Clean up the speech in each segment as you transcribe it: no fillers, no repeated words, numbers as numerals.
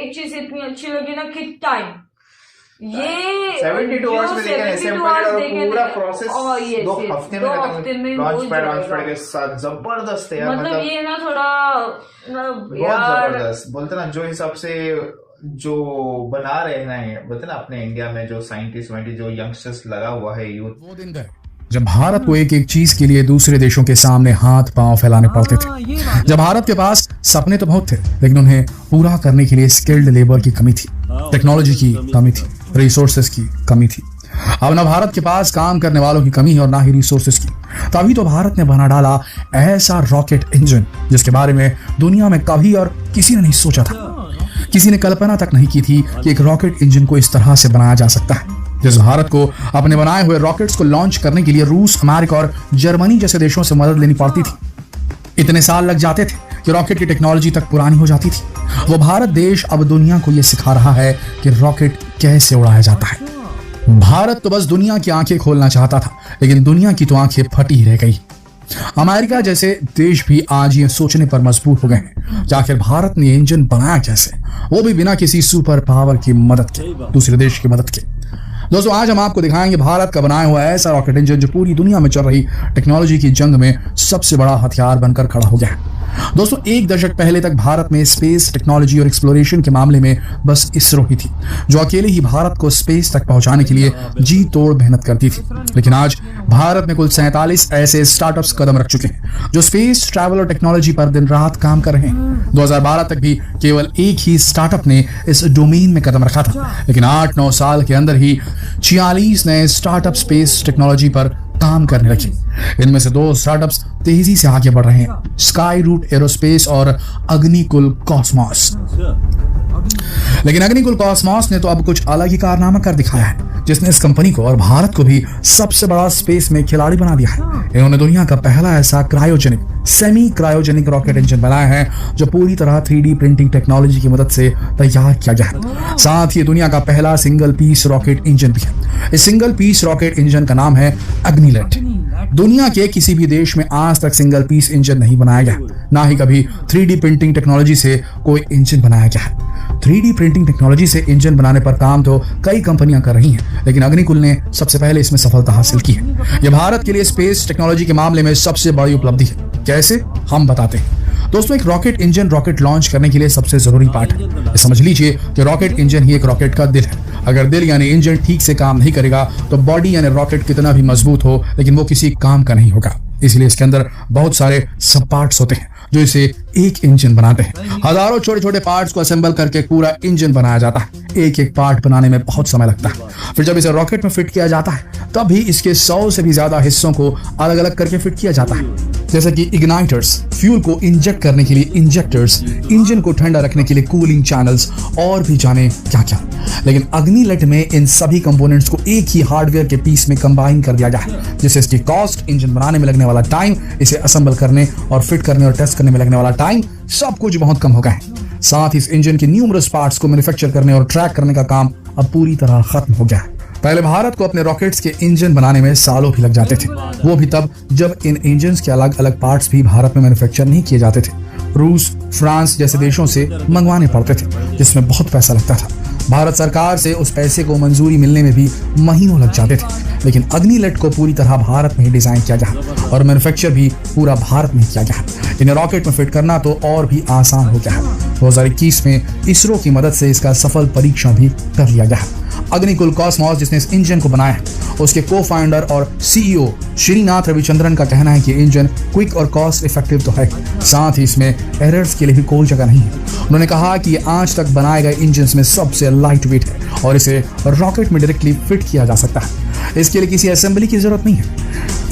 एक चीज इतनी अच्छी लगी ना कि टाइम, ये 72 आवर्स में देखें, 72 आवर्स पूरा प्रोसेस 2 हफ्ते में लॉन्च पैड के साथ जबरदस्त है यार। मतलब ये ना थोड़ा बहुत जबरदस्त बोलते ना, जो हिसाब से जो बना रहे हैं बोलते ना अपने इंडिया में जो साइंटिस्ट जो यंगस्टर्स लगा हुआ है यूथ, वो दिन गए जब भारत को एक एक चीज के लिए दूसरे देशों के सामने हाथ पांव फैलाने पड़ते थे। जब भारत के पास सपने तो बहुत थे, लेकिन उन्हें पूरा करने के लिए स्किल्ड लेबर की कमी थी, टेक्नोलॉजी की कमी थी, रिसोर्सेज की कमी थी। अब ना भारत के पास काम करने वालों की कमी है और ना ही रिसोर्सेज की। तभी तो भारत ने बना डाला ऐसा रॉकेट इंजन जिसके बारे में दुनिया में कभी और किसी ने नहीं सोचा था। किसी ने कल्पना तक नहीं की थी कि एक रॉकेट इंजन को इस तरह से बनाया जा सकता है। जिस भारत को अपने बनाए हुए रॉकेट्स को लॉन्च करने के लिए रूस, अमेरिका और जर्मनी जैसे देशों से मदद लेनी पड़ती थी। इतने साल लग जाते थे कि रॉकेट की टेक्नोलॉजी तक पुरानी हो जाती थी। वो भारत देश अब दुनिया को यह सिखा रहा है कि रॉकेट कैसे उड़ाया जाता है। भारत तो बस दुनिया की आंखें खोलना चाहता था, लेकिन दुनिया की तो आंखें फटी रह गई। अमेरिका जैसे देश भी आज ये सोचने पर मजबूर हो गए हैं कि आखिर भारत ने इंजन बनाया कैसे, वो भी बिना किसी सुपर पावर की मदद के, दूसरे देश की मदद के। दोस्तों, आज हम आपको दिखाएंगे भारत का बनाया हुआ ऐसा रॉकेट इंजन जो पूरी दुनिया में चल रही टेक्नोलॉजी की जंग में सबसे बड़ा हथियार बनकर खड़ा हो गया है। दोस्तों, एक दशक पहले तक भारत में स्पेस टेक्नोलॉजी और एक्सप्लोरेशन के मामले में बस इसरो ही थी जो अकेले ही भारत को स्पेस तक पहुंचाने के लिए जी तोड़ मेहनत करती थी। लेकिन आज भारत में कुल 47 ऐसे स्टार्टअप्स कदम रख चुके हैं जो स्पेस ट्रैवल और टेक्नोलॉजी पर दिन रात काम कर रहे हैं। 2012 तक भी केवल एक ही स्टार्टअप ने इस डोमेन में कदम रखा था, लेकिन 8-9 साल के अंदर ही 46 नए स्टार्टअप स्पेस टेक्नोलॉजी पर काम करने लगे। इनमें से 2 स्टार्टअप्स तेजी से आगे बढ़ रहे हैं, स्काई रूट एरोस्पेस और अग्निकुल कॉस्मोस। लेकिन अग्निकुल कॉस्मोस ने तो अब कुछ अलग ही कारनामा कर दिखाया है, जिसने इस कंपनी को और भारत को भी सबसे बड़ा स्पेस में खिलाड़ी बना दिया है। इन्होंने दुनिया का पहला ऐसा cryogenic, semi cryogenic rocket engine बनाया है जो पूरी तरह 3D प्रिंटिंग टेक्नोलॉजी की मदद से तैयार किया गया है। साथ ही दुनिया का पहला सिंगल पीस रॉकेट इंजन भी है। इस सिंगल पीस रॉकेट इंजन का नाम है अग्निलेट। दुनिया के किसी भी देश में आज तक सिंगल पीस इंजन नहीं बनाया गया, ना ही कभी 3D प्रिंटिंग टेक्नोलॉजी से कोई इंजन बनाया गया है। 3D प्रिंटिंग टेक्नोलॉजी से इंजन बनाने पर काम तो कई कंपनियां कर रही हैं, लेकिन अग्निकुल ने सबसे पहले इसमें सफलता हासिल की है। यह भारत के लिए स्पेस टेक्नोलॉजी के मामले में सबसे बड़ी उपलब्धि है। कैसे, हम बताते हैं। दोस्तों, एक रॉकेट इंजन रॉकेट लॉन्च करने के लिए सबसे जरूरी पार्ट है। समझ लीजिए कि रॉकेट इंजन ही एक रॉकेट का दिल है। अगर दिल यानी इंजन ठीक से काम नहीं करेगा तो बॉडी यानी रॉकेट कितना भी मजबूत हो, लेकिन वो किसी काम का नहीं होगा। इसलिए इसके अंदर बहुत सारे सब पार्ट्स होते हैं जो इसे एक इंजन बनाते हैं। हजारों छोटे छोटे पार्ट्स को असेंबल करके पूरा इंजन बनाया जाता है। एक एक पार्ट बनाने में बहुत समय लगता है। फिर जब इसे रॉकेट में फिट किया जाता है तब भी इसके 100 से भी ज्यादा हिस्सों को अलग अलग करके फिट किया जाता है, जैसे कि इग्नाइटर्स, फ्यूल को इंजेक्ट करने के लिए इंजेक्टर्स, इंजन को ठंडा रखने के लिए कूलिंग चैनल्स और भी जाने क्या क्या। लेकिन अग्निलेट में इन सभी कंपोनेंट्स को एक ही हार्डवेयर के पीस में कंबाइन कर दिया गया है, जिससे इसकी कॉस्ट, इंजन बनाने में लगने वाला टाइम, इसे असेंबल करने और फिट करने और टेस्ट करने में लगने वाला टाइम, सब कुछ बहुत कम हो गया है। साथ ही इस इंजन के न्यूमरस पार्ट्स को मैन्युफैक्चर करने और ट्रैक करने का काम अब पूरी तरह खत्म हो गया है। पहले भारत को अपने रॉकेट्स के इंजन बनाने में सालों भी लग जाते थे, वो भी तब जब इन इंजन्स के अलग अलग पार्ट्स भी भारत में मैन्युफैक्चर नहीं किए जाते थे। रूस, फ्रांस जैसे देशों से मंगवाने पड़ते थे, जिसमें बहुत पैसा लगता था। भारत सरकार से उस पैसे को मंजूरी मिलने में भी महीनों लग जाते थे। लेकिन अग्निलेट को पूरी तरह भारत में ही डिजाइन किया गया और मैन्युफैक्चर भी पूरा भारत में किया गया। इन्हें रॉकेट में फिट करना तो और भी आसान हो गया है। 2021 में इसरो की मदद से इसका सफल परीक्षण भी कर लिया गया। अग्निकुल कॉस्मोस जिसने इस इंजन को बनाया है, उसके को फाउंडर और सीईओ श्रीनाथ रविचंद्रन का कहना है कि इंजन क्विक और कॉस्ट इफेक्टिव तो है, साथ ही इसमें एरर्स के लिए भी कोई जगह नहीं है। उन्होंने कहा कि ये आज तक बनाए गए इंजन में सबसे लाइट वेट है और इसे रॉकेट में डायरेक्टली फिट किया जा सकता है। इसके लिए किसी असेंबली की जरूरत नहीं है।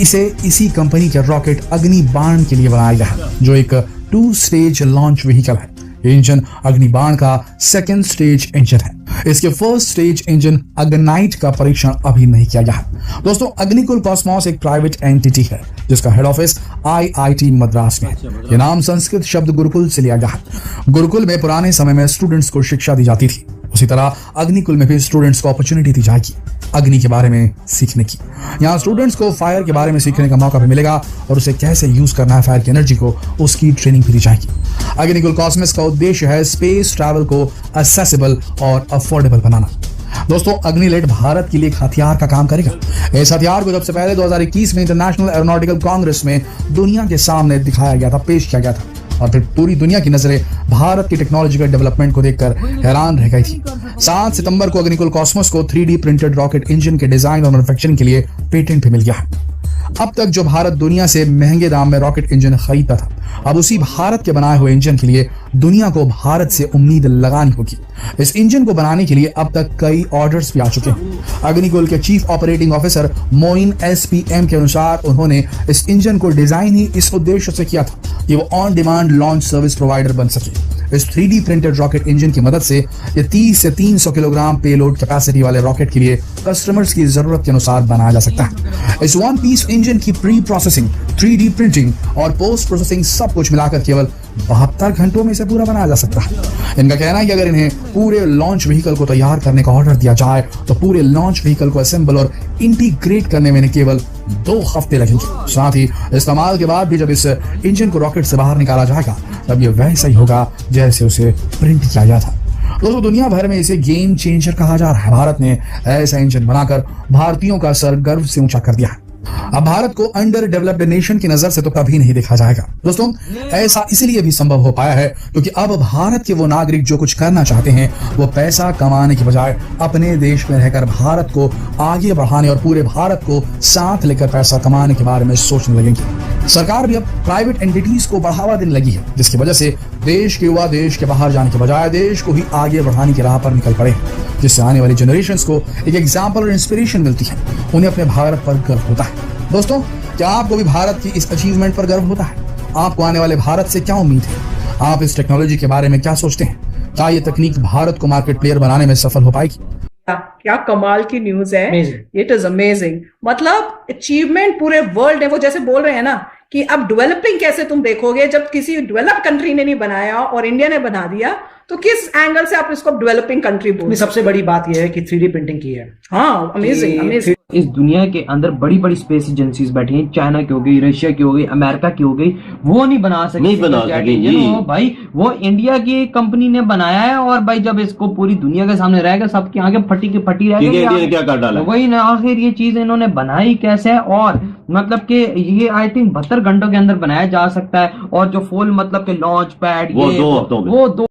इसे इसी कंपनी के रॉकेट अग्निबाण के लिए बनाया गया है, जो एक 2 स्टेज लॉन्च व्हीकल है। इंजन अग्निबाण का 2nd स्टेज इंजन है। इसके 1st स्टेज इंजन अग्नाइट का परीक्षण अभी नहीं किया गया है। दोस्तों, अग्निकुल कॉस्मोस एक प्राइवेट एंटिटी है जिसका हेड ऑफिस IIT मद्रास में है। यह नाम संस्कृत शब्द गुरुकुल से लिया गया है। गुरुकुल में पुराने समय में स्टूडेंट्स को शिक्षा दी जाती थी, उसी तरह अग्निकुल में भी स्टूडेंट्स को अपॉर्चुनिटी दी जाएगी अग्नि के बारे में सीखने की। यहाँ स्टूडेंट्स को फायर के बारे में सीखने का मौका भी मिलेगा और उसे कैसे यूज करना है फायर की एनर्जी को, उसकी ट्रेनिंग भी दी जाएगी। अग्निकुल कॉस्मोस का उद्देश्य है स्पेस ट्रैवल को एक्सेसिबल और अफोर्डेबल बनाना। दोस्तों, अग्निलेट भारत के लिए एक हथियार का काम करेगा। इस हथियार को सबसे पहले 2021 में इंटरनेशनल एरोनॉटिकल कांग्रेस में दुनिया के सामने दिखाया गया था, पेश किया गया था, और फिर पूरी दुनिया की नजरें भारत की टेक्नोलॉजिकल डेवलपमेंट को देखकर हैरान रह गई थी। 7 सितंबर को अग्निकुल कॉस्मोस को 3D प्रिंटेड रॉकेट इंजन के डिजाइन और मैन्युफैक्चरिंग के लिए पेटेंट भी मिल गया है। अब तक जो भारत दुनिया से महंगे दाम में रॉकेट इंजन खरीदता था, अब उसी भारत के बनाए हुए इंजन के लिए दुनिया को भारत से उम्मीद लगानी होगी। इस इंजन को बनाने के लिए अब तक कई ऑर्डर्स भी आ चुके हैं। अग्निकुल के chief operating officer Moin SPM के अनुसार उन्होंने इस इंजन को डिजाइन ही इस उद्देश्य से किया था कि वो on demand launch service provider बन सके। इस 3D प्रिंटेड रॉकेट इंजन की मदद से ये 30 से 300 किलोग्राम पेलोड कैपेसिटी वाले रॉकेट के लिए कस्टमर्स की जरूरत के अनुसार बनाया जा सकता है। इस वन पीस इंजन की प्री प्रोसेसिंग, 3D प्रिंटिंग और पोस्ट प्रोसेसिंग सब कुछ मिलाकर केवल 72 घंटों में इसे पूरा बनाया जा सकता है। इनका कहना है कि अगर इन्हें पूरे लॉन्च व्हीकल को तैयार करने का ऑर्डर दिया जाए तो पूरे लॉन्च व्हीकल को असेंबल और इंटीग्रेट करने में केवल 2 हफ्ते लगेंगे। साथ ही इस्तेमाल के बाद भी जब इस इंजन को रॉकेट से बाहर निकाला जाएगा तब ये वैसा ही होगा जैसे उसे प्रिंट किया गया था। दोस्तों, दुनिया भर में इसे गेम चेंजर कहा जा रहा है। भारत ने ऐसा इंजन बनाकर भारतीयों का सर गर्व से ऊंचा कर दिया है। अब भारत को अंडर डेवलप्ड नेशन की नजर से तो कभी नहीं देखा जाएगा। दोस्तों, ऐसा इसलिए भी संभव हो पाया है क्योंकि अब भारत के वो नागरिक जो कुछ करना चाहते हैं वो पैसा कमाने की बजाय अपने देश में रहकर भारत को आगे बढ़ाने और पूरे भारत को साथ लेकर पैसा कमाने के बारे में सोचने लगेंगे। सरकार भी अब प्राइवेट एंटिटीज को बढ़ावा देने लगी है, जिसकी वजह से देश के युवा देश के बाहर जाने के बजाय देश को ही आगे बढ़ाने की राह पर निकल पड़े, जिससे आने वाली जनरेशंस को एक एग्जाम्पल और इंस्पिरेशन मिलती है। उन्हें अपने भारत पर गर्व होता है। दोस्तों, क्या आपको भी भारत की इस अचीवमेंट पर गर्व होता है? आपको आने वाले भारत से क्या उम्मीद है? आप इस टेक्नोलॉजी के बारे में क्या सोचते हैं? क्या ये तकनीक भारत को मार्केट प्लेयर बनाने में सफल हो पाएगी? क्या कमाल की न्यूज है। It is amazing. मतलब अचीवमेंट पूरे वर्ल्ड है। वो जैसे बोल रहे हैं ना कि अब डेवलपिंग कैसे तुम देखोगे जब किसी डेवलप कंट्री ने नहीं बनाया और इंडिया ने बना दिया, तो किस एंगल से आप इसको डेवलपिंग कंट्री बोल? सबसे बड़ी बात यह है कि 3D प्रिंटिंग की है। हाँ, अमेजिंग अमेजिंग। इस दुनिया के अंदर बड़ी बड़ी स्पेस एजेंसीज बैठी हैं, चाइना की हो गई, रशिया की हो गई, अमेरिका की हो गई, वो नहीं बना सके भाई, वो इंडिया की कंपनी ने बनाया है। और भाई जब इसको पूरी दुनिया के सामने रहेगा, सबके आगे फटी की फटी रहेगी, क्या कर डाला वही ना। और फिर ये चीज इन्होंने बनाई कैसे है, और मतलब कि ये आई थिंक 72 घंटों के अंदर बनाया जा सकता है। और जो फुल मतलब के लॉन्च पैड वो 2 हफ्तों में, वो